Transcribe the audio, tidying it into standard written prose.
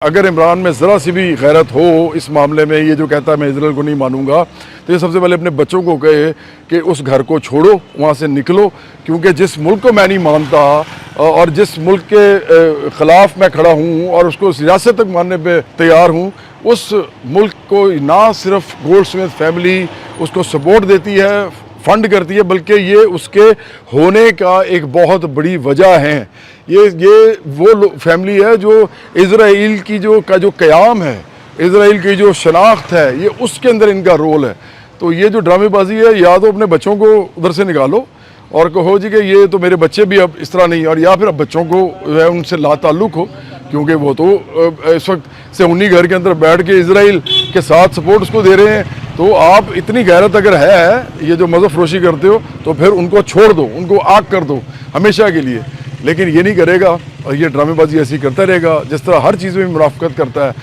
अगर इमरान में ज़रा सी भी गैरत हो इस मामले में, ये जो कहता है मैं इजराइल को नहीं मानूंगा, तो ये सबसे पहले अपने बच्चों को कहे कि उस घर को छोड़ो, वहाँ से निकलो। क्योंकि जिस मुल्क को मैं नहीं मानता और जिस मुल्क के ख़िलाफ़ मैं खड़ा हूँ और उसको सियासत तक मानने पे तैयार हूँ, उस मुल्क को ना सिर्फ गोल्डस्मिथ फैमिली उसको सपोर्ट देती है, फंड करती है, बल्कि ये उसके होने का एक बहुत बड़ी वजह है। ये वो फैमिली है जो इज़राइल की जो क़याम है, इज़राइल की जो शनाख्त है, ये उसके अंदर इनका रोल है। तो ये जो ड्रामेबाजी है, या तो अपने बच्चों को उधर से निकालो और कहो जी कि ये तो मेरे बच्चे भी अब इस तरह नहीं, और या फिर अब बच्चों को जो है उनसे लाताल्लुक़ हो, क्योंकि वो तो इस वक्त से उन्हीं घर के अंदर बैठ के इज़राइल के साथ सपोर्ट उसको दे रहे हैं। तो आप इतनी गैरत अगर है, ये जो मज़हब फरोशी करते हो, तो फिर उनको छोड़ दो, उनको आग कर दो हमेशा के लिए। लेकिन ये नहीं करेगा और ये ड्रामेबाजी ऐसी करता रहेगा जिस तरह हर चीज़ में मुनाफिकत करता है।